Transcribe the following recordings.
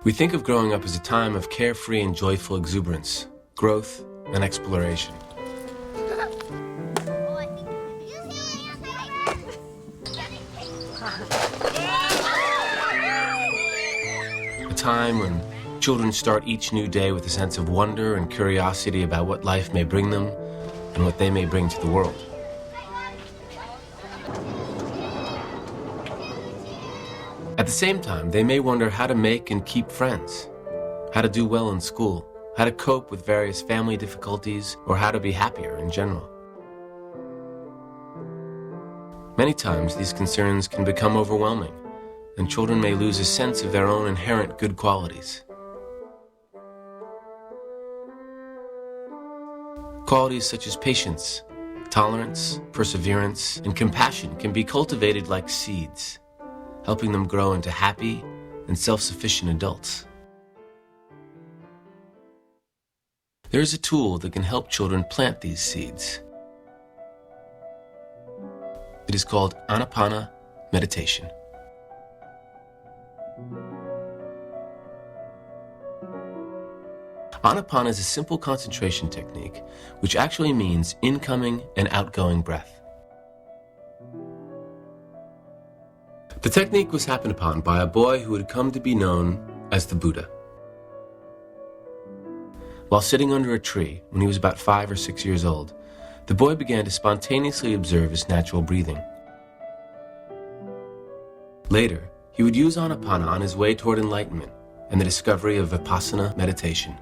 We think of growing up as a time of carefree and joyful exuberance, growth, and exploration. A time when children start each new day with a sense of wonder and curiosity about what life may bring them and what they may bring to the world. At the same time, they may wonder how to make and keep friends, how to do well in school, how to cope with various family difficulties, or how to be happier in general. Many times, these concerns can become overwhelming, and children may lose a sense of their own inherent good qualities. Qualities such as patience, tolerance, perseverance, and compassion can be cultivated like seeds, helping them grow into happy and self-sufficient adults. There is a tool that can help children plant these seeds. It is called anapana meditation. Anapana is a simple concentration technique which actually means incoming and outgoing breath. The technique was happened upon by a boy who had come to be known as the Buddha. While sitting under a tree when he was about 5 or 6 years old, the boy began to spontaneously observe his natural breathing. Later, he would use anapana on his way toward enlightenment and the discovery of vipassana meditation.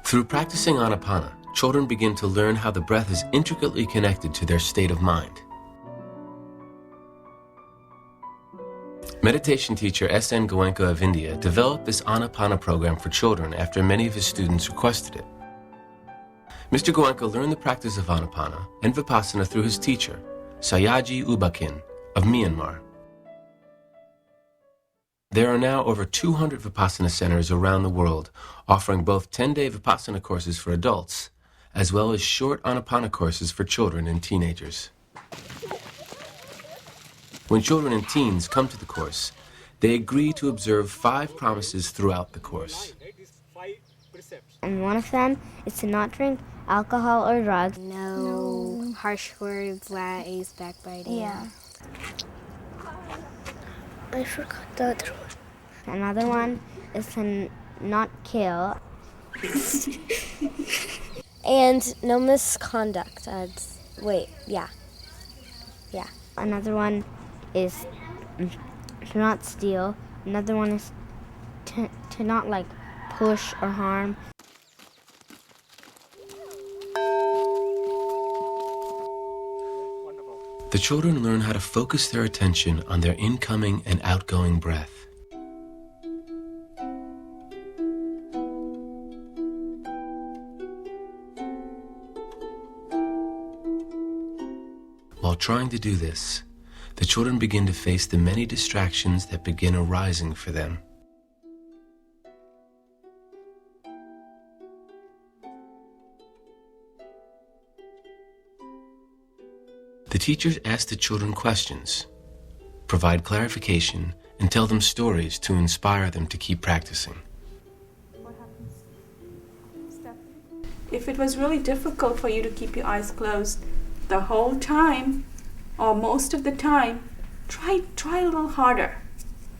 Through practicing anapana, children begin to learn how the breath is intricately connected to their state of mind. Meditation teacher S.N. Goenka of India developed this anapana program for children after many of his students requested it. Mr. Goenka learned the practice of anapana and vipassana through his teacher, Sayaji Ubakin of Myanmar. There are now over 200 vipassana centers around the world offering both 10-day vipassana courses for adults as well as short anapana courses for children and teenagers. When children and teens come to the course, they agree to observe 5 promises throughout the course. And one of them is to not drink alcohol or drugs. No harsh words, lies, backbiting. Yeah. I forgot the other one. Another one is to not kill. And no misconduct. Yeah. Another one is to not steal. Another one is to not push or harm. The children learn how to focus their attention on their incoming and outgoing breath. While trying to do this, the children begin to face the many distractions that begin arising for them. The teachers ask the children questions, provide clarification, and tell them stories to inspire them to keep practicing. If it was really difficult for you to keep your eyes closed the whole time, or most of the time, try a little harder.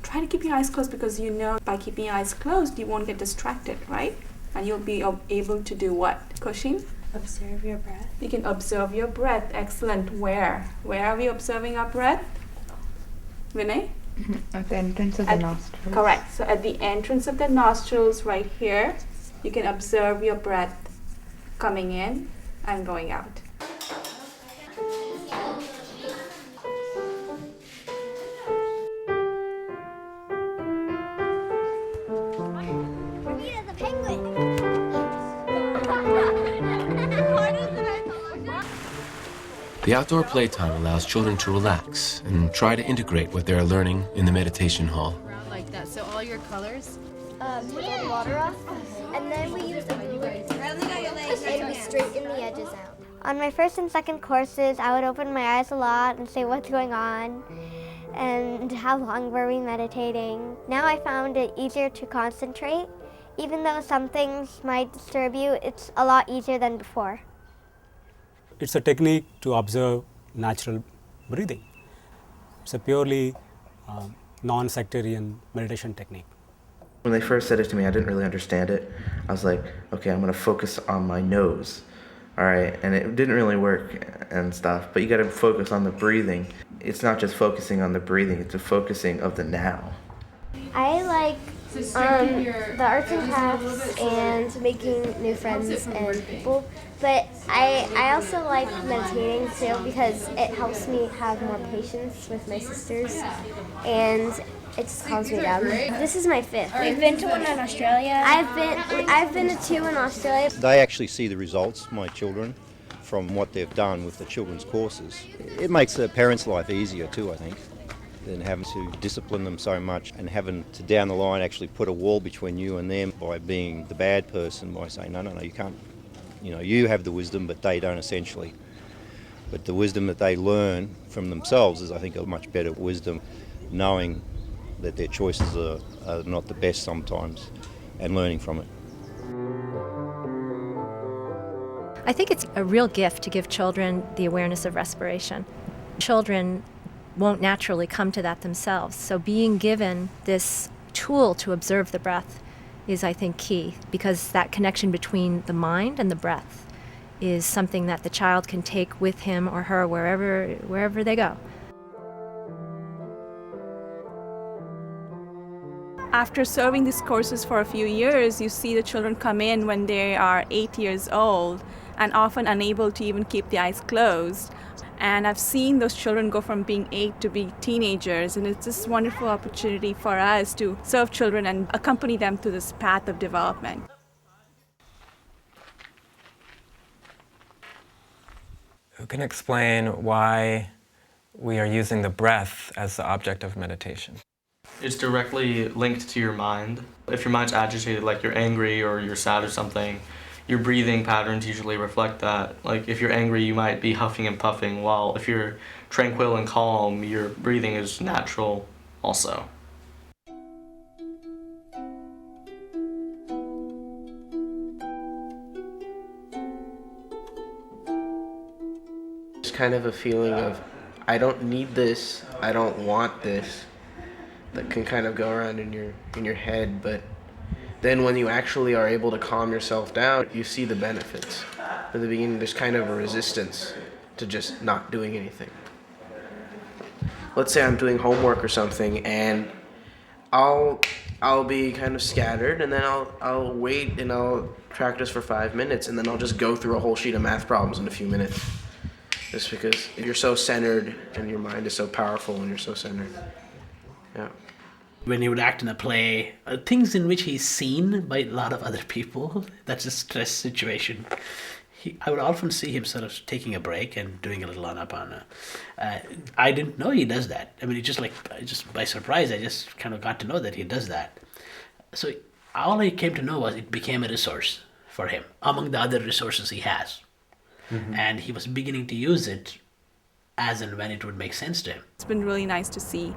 Try to keep your eyes closed, because you know by keeping your eyes closed, you won't get distracted, right? And you'll be able to do what, Kushing? Observe your breath. You can observe your breath. Excellent. Where? Where are we observing our breath? Vinay? At the entrance of the nostrils. Correct. So at the entrance of the nostrils right here, you can observe your breath coming in and going out. The outdoor playtime allows children to relax and try to integrate what they're learning in the meditation hall. Like that. So all your colors? Take the water off, and then we use the glue. straighten the edges out. On my first and second courses, I would open my eyes a lot and say what's going on and how long were we meditating. Now I found it easier to concentrate. Even though some things might disturb you, it's a lot easier than before. It's a technique to observe natural breathing. It's a purely non-sectarian meditation technique. When they first said it to me, I didn't really understand it. I was like, okay, I'm going to focus on my nose, all right? And it didn't really work and stuff, but you got to focus on the breathing. It's not just focusing on the breathing, it's a focusing of the now. I like the arts and crafts and making new friends and people, but I also like meditating too because it helps me have more patience with my sisters and it just calms me down. This is my fifth. We've been to one in Australia. I've been to two in Australia. They actually see the results, my children, from what they've done with the children's courses. It makes a parent's life easier too, I think, than having to discipline them so much and having to down the line actually put a wall between you and them by being the bad person, by saying, no, you can't, you have the wisdom, but they don't essentially. But the wisdom that they learn from themselves is, I think, a much better wisdom, knowing that their choices are not the best sometimes and learning from it. I think it's a real gift to give children the awareness of respiration. Children won't naturally come to that themselves, so being given this tool to observe the breath is, I think, key, because that connection between the mind and the breath is something that the child can take with him or her wherever they go. After serving these courses for a few years, you see the children come in when they are 8 years old and often unable to even keep the eyes closed. And I've seen those children go from being 8 to being teenagers, and it's this wonderful opportunity for us to serve children and accompany them through this path of development. Who can explain why we are using the breath as the object of meditation? It's directly linked to your mind. If your mind's agitated, like you're angry or you're sad or something, your breathing patterns usually reflect that. Like if you're angry, you might be huffing and puffing, while if you're tranquil and calm, your breathing is natural also. It's kind of a feeling of, I don't need this, I don't want this, that can kind of go around in your head, but then when you actually are able to calm yourself down, you see the benefits. In the beginning, there's kind of a resistance to just not doing anything. Let's say I'm doing homework or something, and I'll be kind of scattered, and then I'll wait and I'll practice for 5 minutes, and then I'll just go through a whole sheet of math problems in a few minutes. Just because you're so centered and your mind is so powerful when you're so centered. Yeah. When he would act in a play, things in which he's seen by a lot of other people, that's a stress situation. I would often see him sort of taking a break and doing a little anapana. I didn't know he does that. I mean, it just by surprise, I just kind of got to know that he does that. So all I came to know was it became a resource for him, among the other resources he has. Mm-hmm. And he was beginning to use it as and when it would make sense to him. It's been really nice to see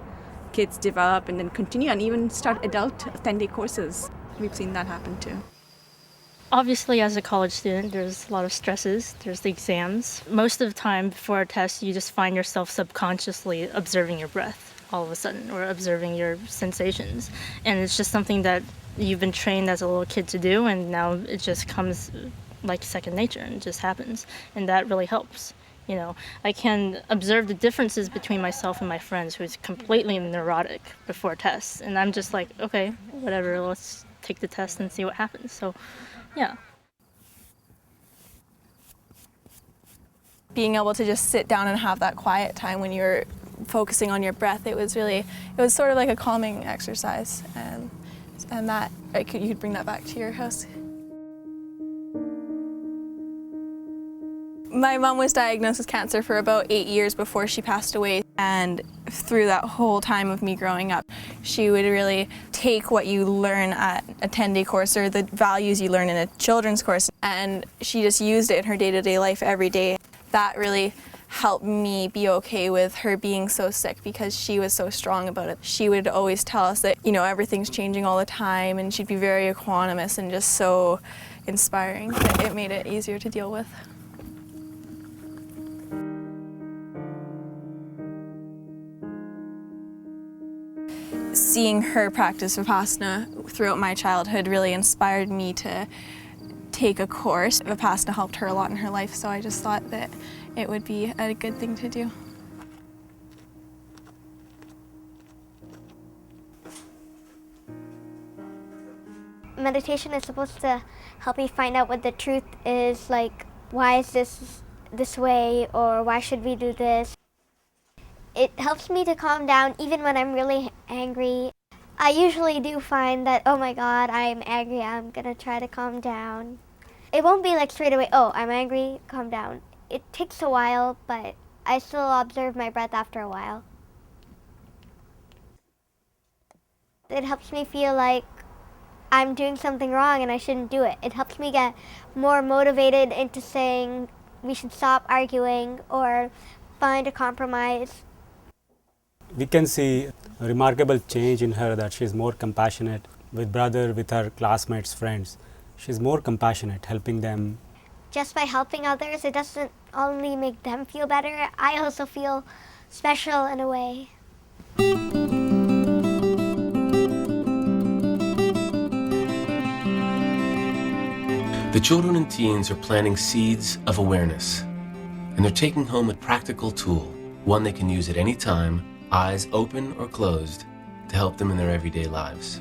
kids develop and then continue and even start adult 10-day courses. We've seen that happen too. Obviously, as a college student, there's a lot of stresses. There's the exams. Most of the time before a test, you just find yourself subconsciously observing your breath all of a sudden, or observing your sensations. And it's just something that you've been trained as a little kid to do, and now it just comes like second nature and it just happens. And that really helps. You know, I can observe the differences between myself and my friends who's completely neurotic before tests. And I'm just like, okay, whatever, let's take the test and see what happens. So, yeah. Being able to just sit down and have that quiet time when you're focusing on your breath, it was sort of like a calming exercise. And that, you could bring that back to your house. My mom was diagnosed with cancer for about 8 years before she passed away. And through that whole time of me growing up, she would really take what you learn at a 10-day course or the values you learn in a children's course, and she just used it in her day-to-day life every day. That really helped me be okay with her being so sick because she was so strong about it. She would always tell us that, everything's changing all the time, and she'd be very equanimous and just so inspiring that it made it easier to deal with. Seeing her practice Vipassana throughout my childhood really inspired me to take a course. Vipassana helped her a lot in her life, so I just thought that it would be a good thing to do. Meditation is supposed to help me find out what the truth is, like why is this way, or why should we do this? It helps me to calm down even when I'm really angry. I usually do find that, oh my God, I'm angry, I'm gonna try to calm down. It won't be like straight away, oh, I'm angry, calm down. It takes a while, but I still observe my breath after a while. It helps me feel like I'm doing something wrong and I shouldn't do it. It helps me get more motivated into saying we should stop arguing or find a compromise. We can see a remarkable change in her, that she's more compassionate with her classmates, friends. She's more compassionate, helping them. Just by helping others, it doesn't only make them feel better, I also feel special in a way. The children and teens are planting seeds of awareness, and they're taking home a practical tool, one they can use at any time, eyes open or closed, to help them in their everyday lives.